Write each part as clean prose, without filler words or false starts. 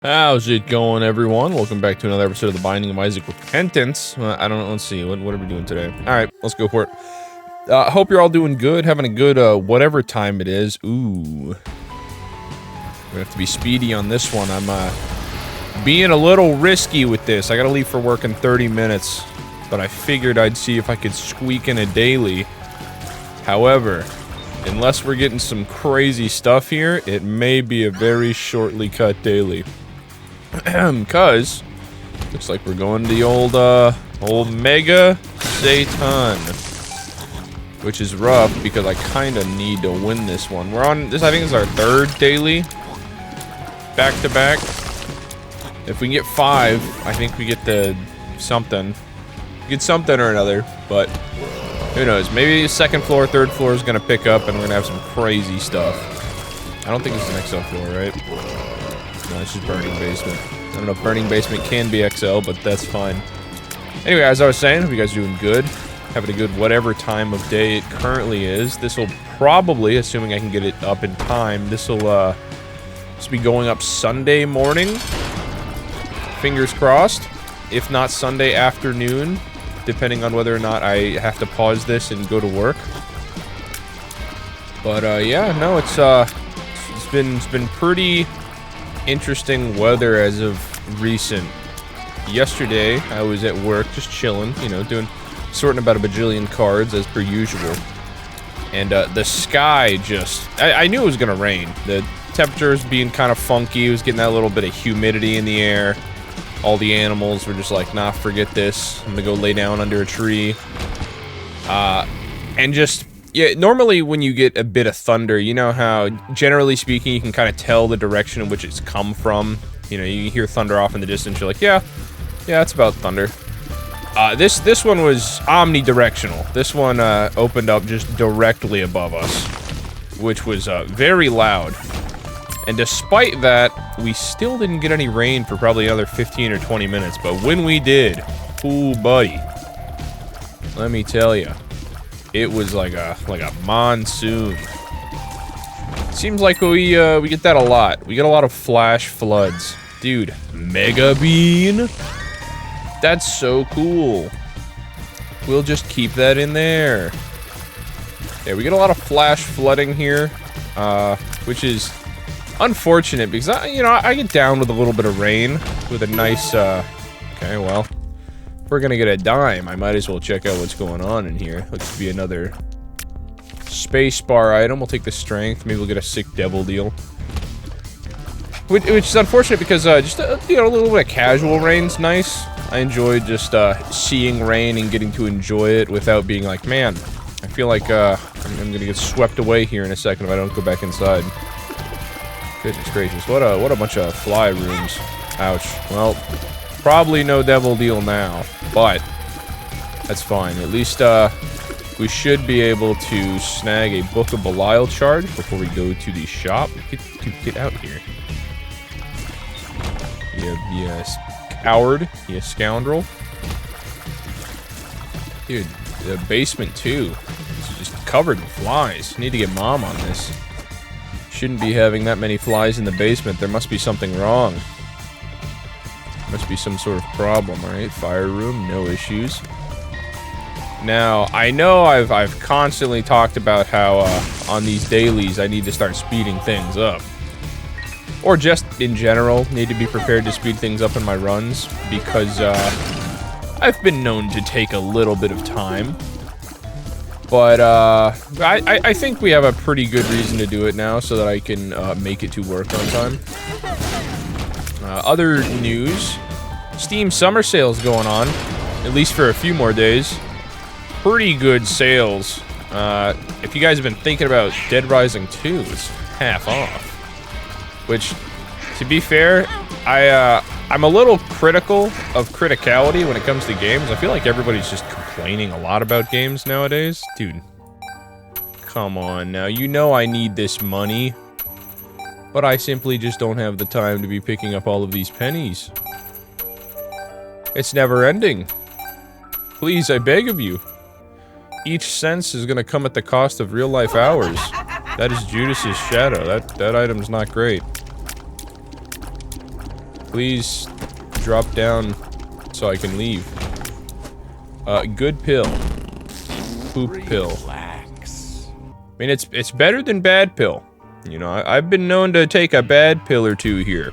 How's it going, everyone? Welcome back to another episode of The Binding of Isaac Repentance. I don't know, let's see, what are we doing today? Alright, let's go for it. Hope you're all doing good, having a good, whatever time it is. Ooh. We have to be speedy on this one. I'm, being a little risky with this. I gotta leave for work in 30 minutes, but I figured I'd see if I could squeak in a daily. However, unless we're getting some crazy stuff here, it may be a very shortly cut daily. Cause looks like we're going to the old Mega Satan, which is rough because I kind of need to win this one. We're on this. I think this is our third daily, back to back. If we can get 5, I think we get the something. We get something or another, but who knows? Maybe second floor, third floor is gonna pick up, and we're gonna have some crazy stuff. I don't think it's an XL floor, right? No, it's just burning basement. I don't know if burning basement can be XL, but that's fine. Anyway, as I was saying, hope you guys are doing good. Having a good whatever time of day it currently is. This will probably, assuming I can get it up in time, this will be going up Sunday morning. Fingers crossed. If not Sunday afternoon, depending on whether or not I have to pause this and go to work. But yeah, no, it's been pretty interesting weather as of recent. Yesterday, I was at work just chilling, you know, sorting about a bajillion cards as per usual. And the sky just, I knew it was gonna rain. The temperature's being kind of funky. It was getting that little bit of humidity in the air. All the animals were just like, nah, forget this. I'm gonna go lay down under a tree. And just, yeah, normally when you get a bit of thunder, you know how, generally speaking, you can kind of tell the direction in which it's come from. You know, you hear thunder off in the distance, you're like, yeah, it's about thunder. This one was omnidirectional. This one opened up just directly above us, which was very loud. And despite that, we still didn't get any rain for probably another 15 or 20 minutes. But when we did, ooh, buddy, let me tell you, it was like a monsoon. Seems like we get that a lot. We get a lot of flash floods, dude. Mega Bean, that's so cool. We'll just keep that in there. Yeah, we get a lot of flash flooding here, which is unfortunate because I get down with a little bit of rain with a nice okay, well, if we're gonna get a dime, I might as well check out what's going on in here. Looks to be another space bar item. We'll take the strength. Maybe we'll get a sick devil deal, which is unfortunate because just a little bit of casual rain's nice. I enjoy just seeing rain and getting to enjoy it without being like, man, I feel like I'm gonna get swept away here in a second if I don't go back inside. Goodness gracious, what a bunch of fly rooms. Ouch. Well, probably no devil deal now, but that's fine. At least we should be able to snag a Book of Belial charge before we go to the shop. Get out here. You coward. You scoundrel. Dude, the basement too. It's just covered in flies. Need to get Mom on this. Shouldn't be having that many flies in the basement. There must be something wrong. Must be some sort of problem. Alright, fire room, no issues. Now, I know I've constantly talked about how on these dailies I need to start speeding things up. Or just in general, need to be prepared to speed things up in my runs because I've been known to take a little bit of time. But I think we have a pretty good reason to do it now so that I can make it to work on time. Other news, Steam summer sales going on, at least for a few more days. Pretty good sales. If you guys have been thinking about Dead Rising 2, it's half off. Which, to be fair, I'm a little critical of criticality when it comes to games. I feel like everybody's just complaining a lot about games nowadays. Dude, come on now. You know I need this money. But I simply just don't have the time to be picking up all of these pennies. It's never ending. Please, I beg of you. Each cent is gonna come at the cost of real-life hours. That is Judas's shadow. That item's not great. Please drop down so I can leave. Good pill. Poop pill. I mean, it's better than bad pill. You know, I've been known to take a bad pill or two here.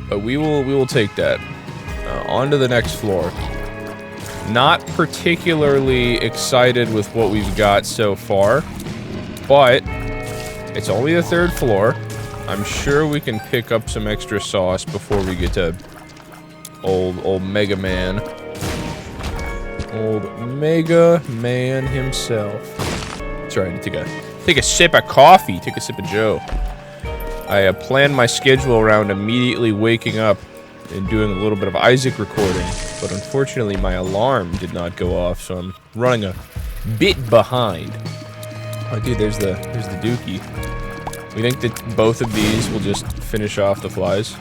But we will take that. On to the next floor. Not particularly excited with what we've got so far, but it's only the 3rd floor. I'm sure we can pick up some extra sauce before we get to old Mega Man. Old Mega Man himself. Sorry, take a sip of coffee, take a sip of Joe. I planned my schedule around immediately waking up and doing a little bit of Isaac recording, but unfortunately my alarm did not go off, so I'm running a bit behind. Oh dude, there's the dookie. We think that both of these will just finish off the flies.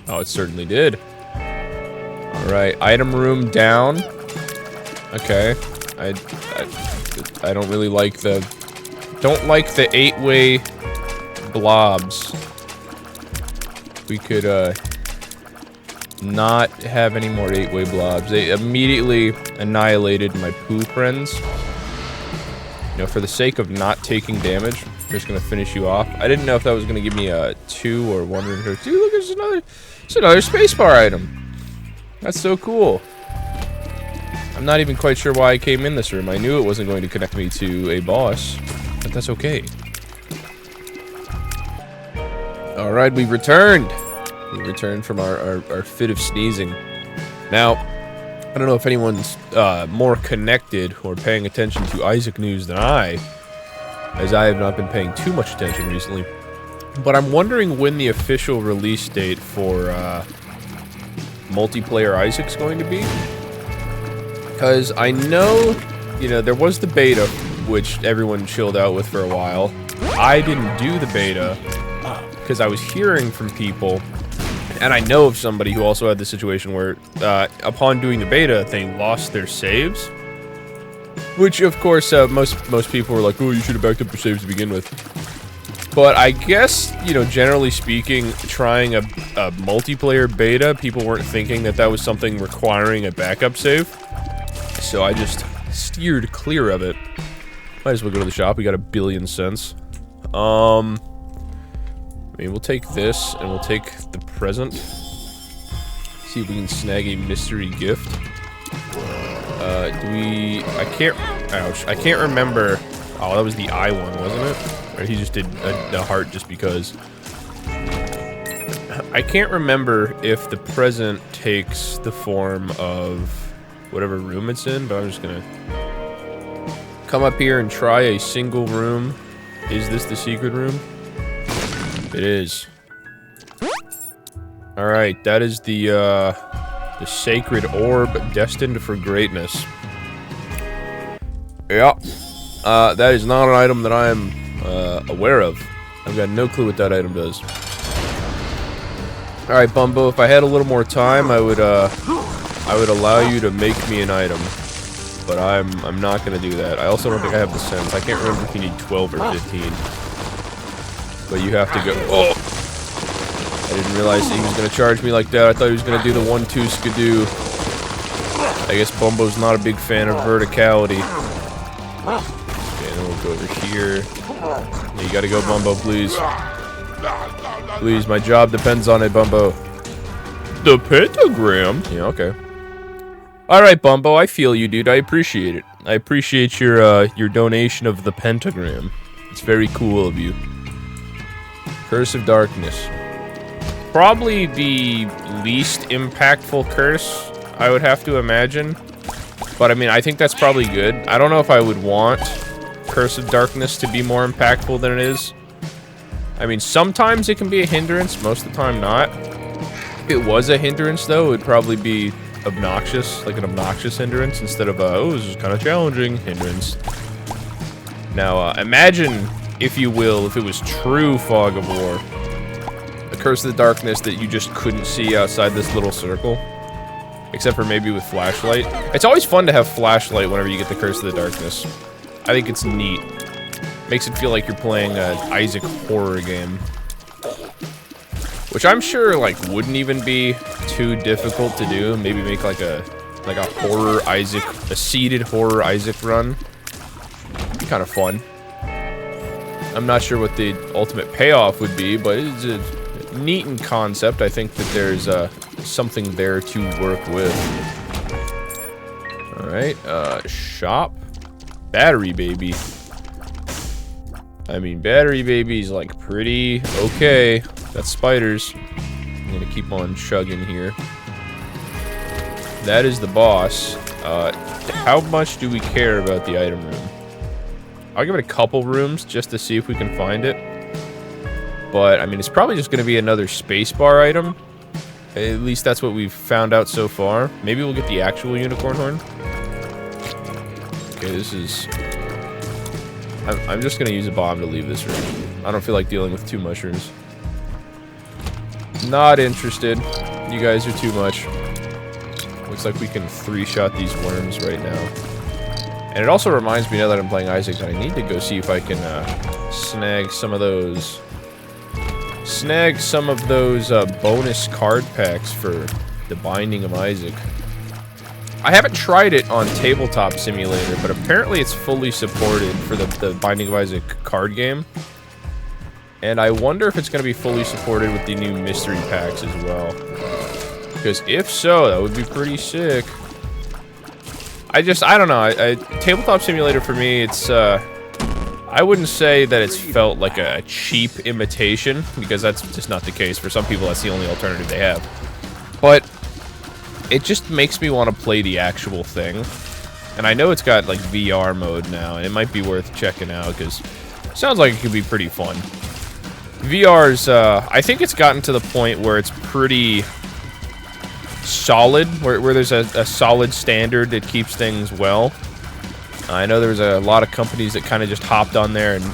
Oh, it certainly did. Alright, item room down. Okay. I don't really like the 8-way blobs. We could not have any more 8-way blobs. They immediately annihilated my poo friends. You know, for the sake of not taking damage, I'm just gonna finish you off. I didn't know if that was gonna give me a 2 or 1 or 2. Look, there's another spacebar item. That's so cool. I'm not even quite sure why I came in this room. I knew it wasn't going to connect me to a boss, but that's okay. Alright, we've returned. We returned from our fit of sneezing. Now, I don't know if anyone's more connected or paying attention to Isaac news than I, as I have not been paying too much attention recently. But I'm wondering when the official release date for multiplayer Isaac's going to be. Because I know, you know, there was the beta, which everyone chilled out with for a while. I didn't do the beta because I was hearing from people, and I know of somebody who also had the situation where, upon doing the beta, they lost their saves. Which, of course, most people were like, oh, you should have backed up your saves to begin with. But I guess, you know, generally speaking, trying a multiplayer beta, people weren't thinking that that was something requiring a backup save. So I just steered clear of it. Might as well go to the shop. We got 1 billion cents. I mean, we'll take this, and we'll take the present. See if we can snag a mystery gift. I can't remember. Oh, that was the I one, wasn't it? Or he just did a heart just because. I can't remember if the present takes the form of whatever room it's in, but I'm just gonna come up here and try a single room. Is this the secret room? It is. Alright, that is the sacred orb destined for greatness. Yeah. That is not an item that I am aware of. I've got no clue what that item does. Alright, Bumbo, if I had a little more time, I would allow you to make me an item. But I'm not gonna do that. I also don't think I have the sense. I can't remember if you need 12 or 15. But you have to go. Oh! I didn't realize he was gonna charge me like that. I thought he was gonna do the 1-2 skidoo. I guess Bumbo's not a big fan of verticality. Okay, then we'll go over here. Yeah, you gotta go, Bumbo, please. Please, my job depends on it, Bumbo. The pentagram? Yeah, okay. Alright, Bumbo, I feel you, dude. I appreciate it. I appreciate your donation of the pentagram. It's very cool of you. Curse of Darkness. Probably the least impactful curse, I would have to imagine. But, I mean, I think that's probably good. I don't know if I would want Curse of Darkness to be more impactful than it is. I mean, sometimes it can be a hindrance, most of the time not. If it was a hindrance, though, it would probably be obnoxious, like an obnoxious hindrance, instead of oh, this is kind of challenging hindrance. Now, imagine, if you will, if it was true Fog of War, a Curse of the Darkness that you just couldn't see outside this little circle, except for maybe with flashlight. It's always fun to have flashlight whenever you get the Curse of the Darkness. I think it's neat. Makes it feel like you're playing an Isaac horror game. which I'm sure like wouldn't even be too difficult to do. Maybe make like a horror Isaac, a seeded horror Isaac run. Be kind of fun. I'm not sure what the ultimate payoff would be, but it's a neat in concept. I think that there's something there to work with. All right, shop, battery baby. I mean, battery baby's like pretty okay. That's spiders. I'm gonna keep on chugging here. That is the boss. How much do we care about the item room? I'll give it a couple rooms just to see if we can find it. But, I mean, it's probably just gonna be another spacebar item. At least that's what we've found out so far. Maybe we'll get the actual unicorn horn. Okay, this is... I'm just gonna use a bomb to leave this room. I don't feel like dealing with 2 mushrooms. Not interested. You guys are too much. Looks like we can 3-shot these worms right now. And it also reminds me now that I'm playing Isaac that I need to go see if I can snag some of those... bonus card packs for the Binding of Isaac. I haven't tried it on Tabletop Simulator, but apparently it's fully supported for the Binding of Isaac card game. And I wonder if it's going to be fully supported with the new mystery packs as well. Because if so, that would be pretty sick. I don't know. Tabletop Simulator for me, it's, I wouldn't say that it's felt like a cheap imitation, because that's just not the case. For some people, that's the only alternative they have. But it just makes me want to play the actual thing. And I know it's got, like, VR mode now, and it might be worth checking out, because it sounds like it could be pretty fun. VR's, I think it's gotten to the point where it's pretty solid, where there's a solid standard that keeps things well. I know there was a lot of companies that kind of just hopped on there and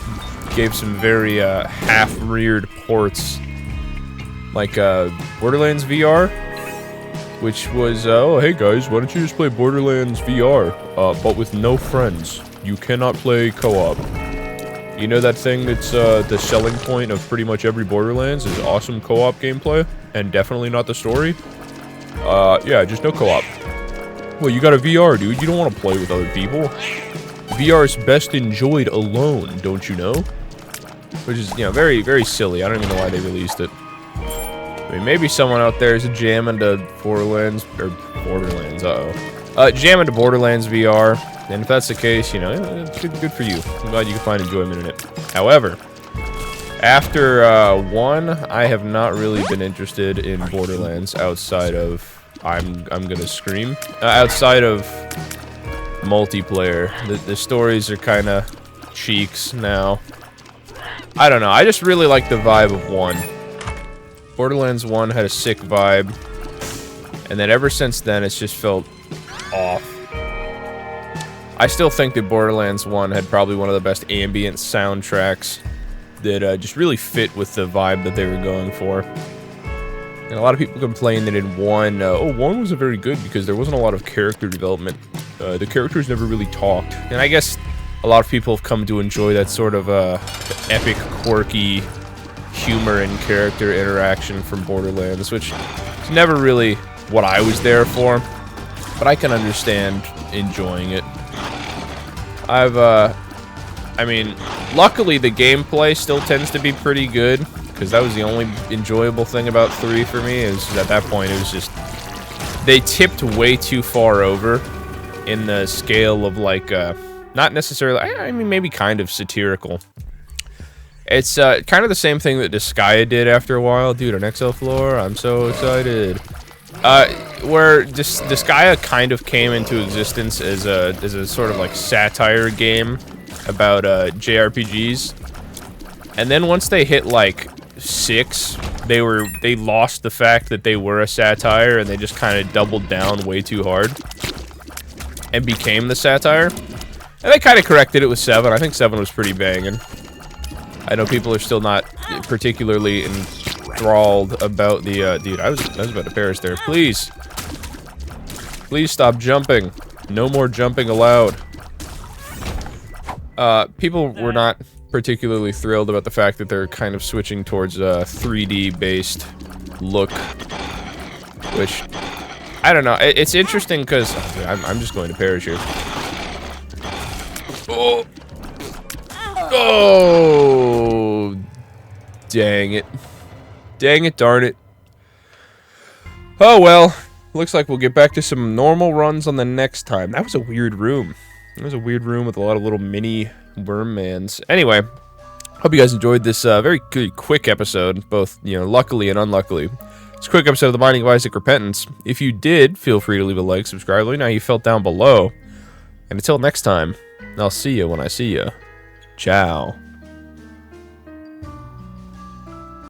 gave some very half-reared ports, like Borderlands VR, which was, oh, hey guys, why don't you just play Borderlands VR, but with no friends. You cannot play co-op. You know that thing that's the selling point of pretty much every Borderlands is awesome co-op gameplay, and definitely not the story? Yeah, just no co-op. Well, you got a VR, dude. You don't want to play with other people. VR is best enjoyed alone, don't you know? Which is, you know, very, very silly. I don't even know why they released it. I mean, maybe someone out there is jamming to Borderlands, jamming to Borderlands VR. And if that's the case, you know, good for you. I'm glad you can find enjoyment in it. However, after 1, I have not really been interested in Borderlands outside of I'm gonna scream. Outside of multiplayer, the stories are kind of cheeks now. I don't know. I just really like the vibe of 1. Borderlands 1 had a sick vibe, and then ever since then, it's just felt off. I still think that Borderlands 1 had probably one of the best ambient soundtracks that just really fit with the vibe that they were going for. And a lot of people complain that in 1, 1 wasn't very good because there wasn't a lot of character development. The characters never really talked. And I guess a lot of people have come to enjoy that sort of epic, quirky humor and character interaction from Borderlands, which is never really what I was there for. But I can understand enjoying it. I mean, luckily the gameplay still tends to be pretty good, because that was the only enjoyable thing about 3 for me, is at that point it was just, they tipped way too far over in the scale of, like, not necessarily, I mean, maybe kind of satirical. It's kind of the same thing that Disgaea did after a while. Dude, on XL floor, I'm so excited. Where Disgaea kind of came into existence as a sort of like satire game about JRPGs, and then once they hit like 6, they lost the fact that they were a satire, and they just kind of doubled down way too hard and became the satire. And they kind of corrected it with 7. I think 7 was pretty banging. I know people are still not particularly enthralled about the, dude, I was about to perish there. Please stop jumping. No more jumping allowed. People were not particularly thrilled about the fact that they're kind of switching towards 3D-based look, which, I don't know. It's interesting because I'm just going to perish here. Oh! Oh! Dang it. Dang it, darn it. Oh, well. Looks like we'll get back to some normal runs on the next time. That was a weird room. It was a weird room with a lot of little mini worm mans. Anyway, hope you guys enjoyed this very good, quick episode, both, you know, luckily and unluckily. It's a quick episode of The Binding of Isaac Repentance. If you did, feel free to leave a like, subscribe, let me know how you felt down below. And until next time, I'll see you when I see you. Ciao.